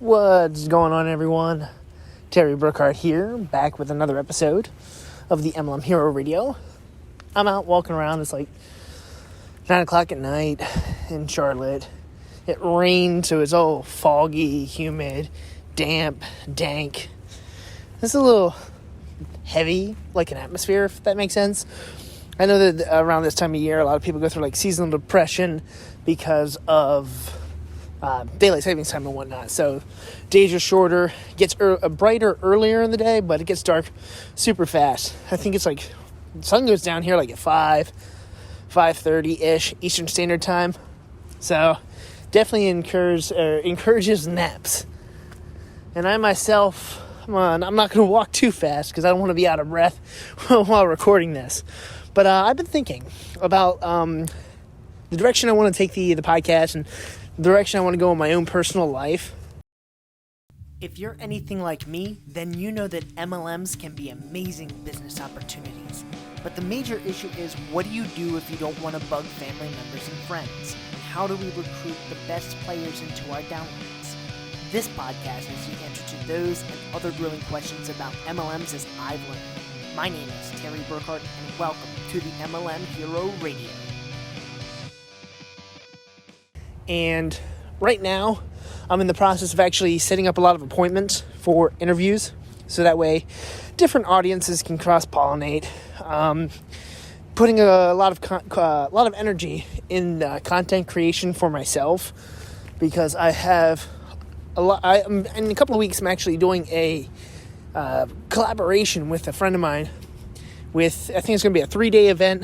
What's going on, everyone? Terry Burkhart here, back with another episode of the MLM Hero Radio. I'm out walking around. It's like 9 o'clock at night in Charlotte. It rained, so it's all foggy, humid, damp, dank. It's a little heavy, like an atmosphere, if that makes sense. I know that around this time of year, a lot of people go through like seasonal depression because of daylight savings time and whatnot. So days are shorter, gets brighter earlier in the day, but it gets dark super fast. I think it's like the sun goes down here like at 5:30-ish Eastern Standard Time. So definitely encourages naps. And I myself, I'm not going to walk too fast because I don't want to be out of breath while recording this. But I've been thinking about the direction I want to take the podcast and the direction I want to go in my own personal life. If you're anything like me, then you know that MLMs can be amazing business opportunities. But the major issue is, what do you do if you don't want to bug family members and friends? And how do we recruit the best players into our downloads? This podcast is the answer to those and other grilling questions about MLMs as I've learned. My name is Terry Burkhart, and welcome to the MLM Hero Radio. And right now, I'm in the process of actually setting up a lot of appointments for interviews, so that way different audiences can cross-pollinate. Putting a lot of energy in content creation for myself, because I have in a couple of weeks, I'm actually doing a collaboration with a friend of mine. I think it's going to be a 3-day event,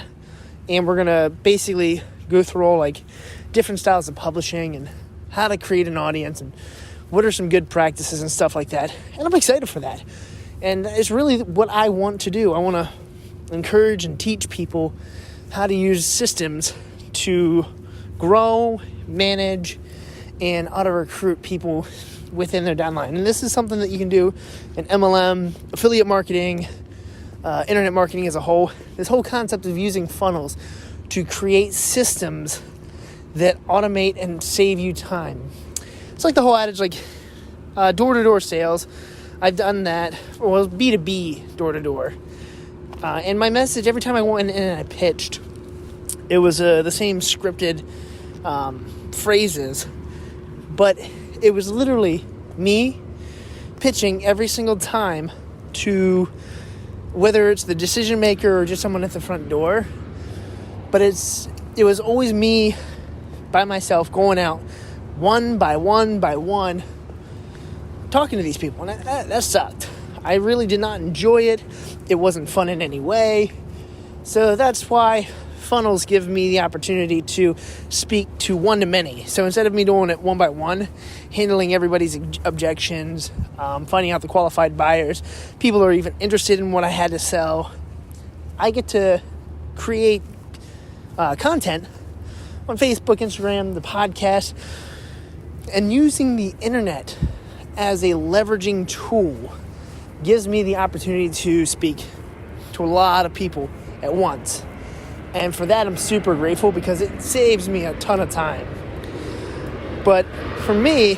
and we're going to basically go through all like different styles of publishing and how to create an audience and what are some good practices and stuff like that. And I'm excited for that. And it's really what I want to do. I want to encourage and teach people how to use systems to grow, manage, and auto-recruit people within their downline. And this is something that you can do in MLM, affiliate marketing, internet marketing as a whole. This whole concept of using funnels to create systems that automate and save you time. It's like the whole adage, like door-to-door sales. I've done that. Well, B2B door-to-door. And my message, every time I went in and I pitched, it was the same scripted phrases. But it was literally me pitching every single time to, whether it's the decision maker or just someone at the front door. But it was always me by myself going out one by one talking to these people, and that sucked. I really did not enjoy it. It wasn't fun in any way. So that's why funnels give me the opportunity to speak to one-to-many. So instead of me doing it one by one, handling everybody's objections, finding out the qualified buyers, people are even interested in what I had to sell, I get to create content on Facebook, Instagram, the podcast, and using the internet as a leveraging tool gives me the opportunity to speak to a lot of people at once. And for that, I'm super grateful because it saves me a ton of time. But for me,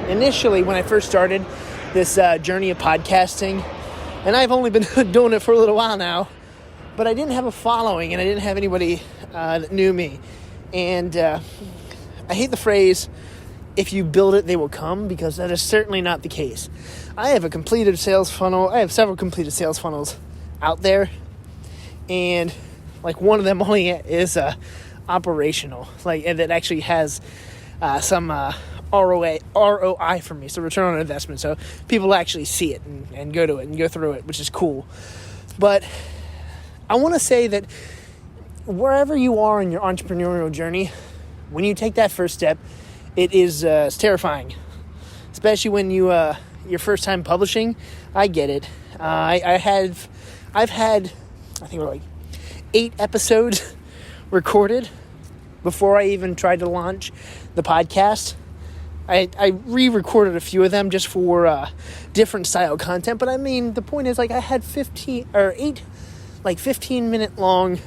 initially, when I first started this journey of podcasting, and I've only been doing it for a little while now, but I didn't have a following and I didn't have anybody that knew me. And I hate the phrase, if you build it, they will come, because that is certainly not the case. I have a completed sales funnel. I have several completed sales funnels out there. And like one of them only is operational, like, and that actually has some ROI for me, so return on investment. So people actually see it and go to it and go through it, which is cool. But I want to say that wherever you are in your entrepreneurial journey, when you take that first step, it's terrifying, especially when your first time publishing. I get it. I've had I think we're like 8 episodes recorded before I even tried to launch the podcast. I re-recorded a few of them just for different style content, but I mean, the point is, like, I had 8 like 15-minute long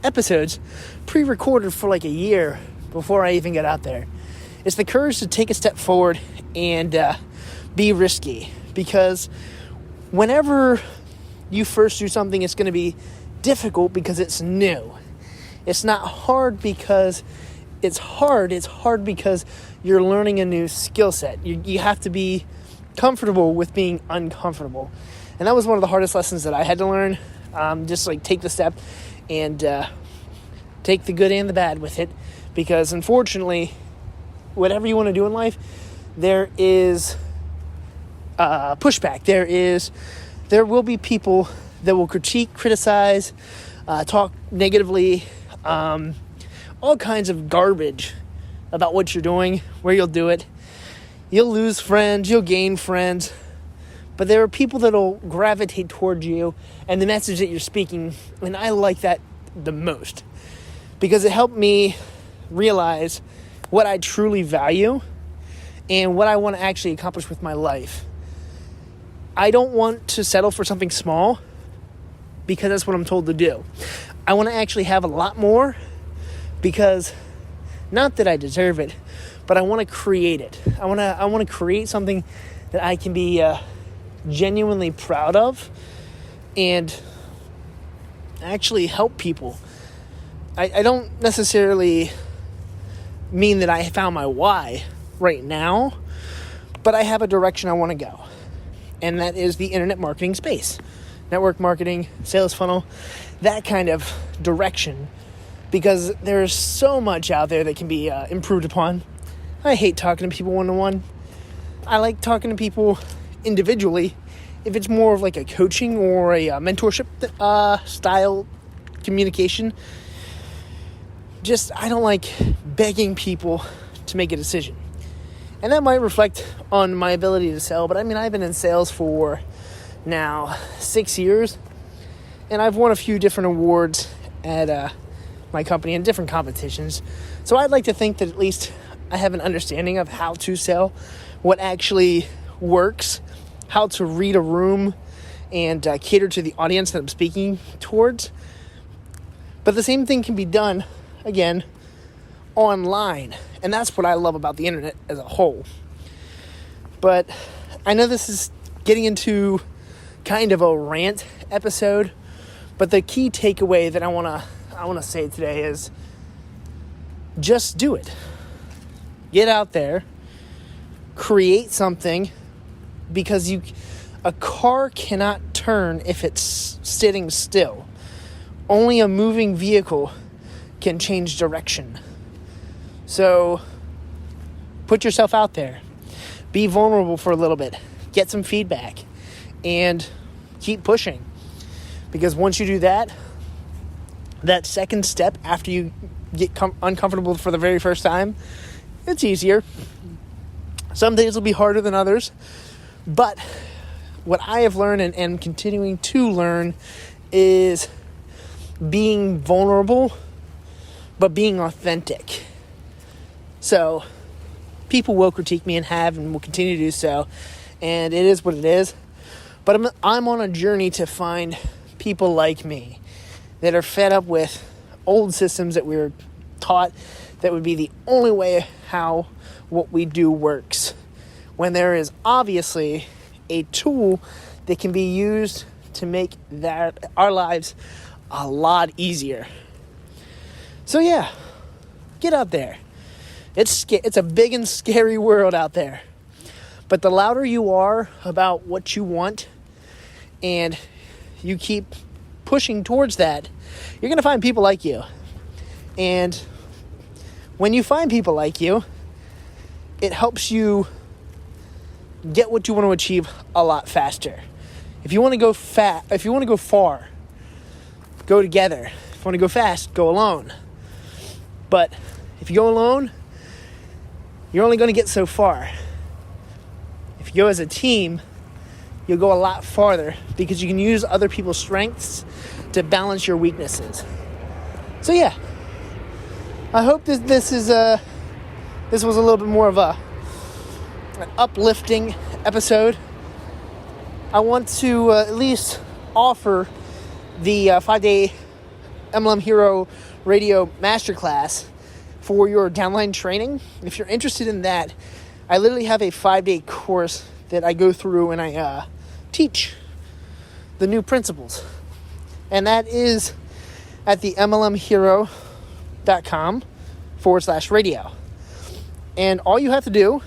episodes pre-recorded for like a year before I even got out there. It's the courage to take a step forward and be risky, because whenever you first do something, it's going to be difficult because it's new. It's not hard because it's hard. It's hard because you're learning a new skill set. You have to be comfortable with being uncomfortable. And that was one of the hardest lessons that I had to learn. Just like take the step and take the good and the bad with it. Because unfortunately, whatever you want to do in life, there is pushback. There will be people that will critique, criticize, talk negatively, all kinds of garbage about what you're doing, where you'll do it. You'll lose friends, you'll gain friends, but there are people that will gravitate towards you and the message that you're speaking, and I like that the most because it helped me realize what I truly value and what I want to actually accomplish with my life. I don't want to settle for something small because that's what I'm told to do. I want to actually have a lot more because, not that I deserve it, but I want to create it. I want to create something that I can be genuinely proud of and actually help people. I don't necessarily mean that I found my why right now, but I have a direction I want to go. And that is the internet marketing space. Network marketing, sales funnel, that kind of direction. Because there's so much out there that can be improved upon. I hate talking to people one-on-one. I like talking to people individually. If it's more of like a coaching or a mentorship style communication, I don't like begging people to make a decision. And that might reflect on my ability to sell, but I mean, I've been in sales for now 6 years, and I've won a few different awards at my company in different competitions. So I'd like to think that at least I have an understanding of how to sell, what actually works, how to read a room and cater to the audience that I'm speaking towards. But the same thing can be done, again, online. And that's what I love about the internet as a whole. But I know this is getting into kind of a rant episode, but the key takeaway that I want to say today is just do it. Get out there, create something, because a car cannot turn if it's sitting still. Only a moving vehicle can change direction. So put yourself out there. Be vulnerable for a little bit. Get some feedback. And keep pushing. Because once you do that, that second step after you get uncomfortable for the very first time, it's easier. Some days will be harder than others. But what I have learned and am continuing to learn is being vulnerable, but being authentic. So, people will critique me and have and will continue to do so, and it is what it is. But I'm on a journey to find people like me that are fed up with old systems that we were taught that would be the only way how what we do works. When there is obviously a tool that can be used to make our lives a lot easier. So yeah, get out there. It's a big and scary world out there. But the louder you are about what you want and you keep pushing towards that, you're going to find people like you. And when you find people like you, it helps you get what you want to achieve a lot faster. If you want to go if you want to go far, go together. If you want to go fast, go alone. But if you go alone, you're only going to get so far. If you go as a team, you'll go a lot farther because you can use other people's strengths to balance your weaknesses. So yeah, I hope this was a little bit more of an uplifting episode. I want to at least offer the 5-day MLM Hero Radio Masterclass for your downline training. If you're interested in that, I literally have a 5-day course that I go through and I teach the new principles. And that is at the mlmhero.com/radio. And all you have to do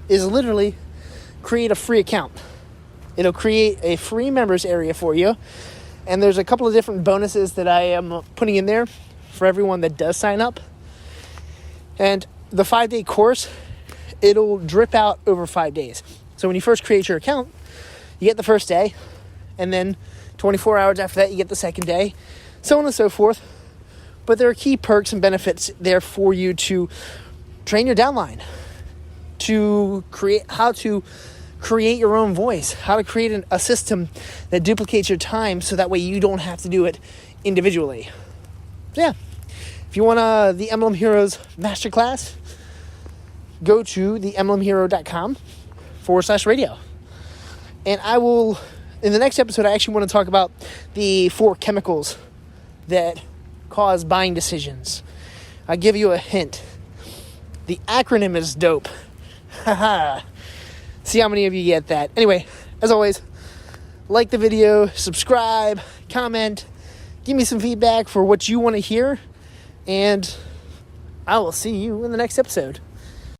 is literally create a free account. It'll create a free members area for you. And there's a couple of different bonuses that I am putting in there for everyone that does sign up. And the 5-day course, it'll drip out over 5 days. So when you first create your account, you get the first day, and then 24 hours after that, you get the second day, so on and so forth. But there are key perks and benefits there for you to train your downline, to create how to create your own voice, how to create a system that duplicates your time so that way you don't have to do it individually. So yeah, if you want the MLM Heroes Masterclass, go to the mlmhero.com/radio. And I will, in the next episode, I actually want to talk about the 4 chemicals that cause buying decisions. I'll give you a hint. The acronym is dope. Haha. See how many of you get that. Anyway, as always, like the video, subscribe, comment, give me some feedback for what you want to hear, and I will see you in the next episode.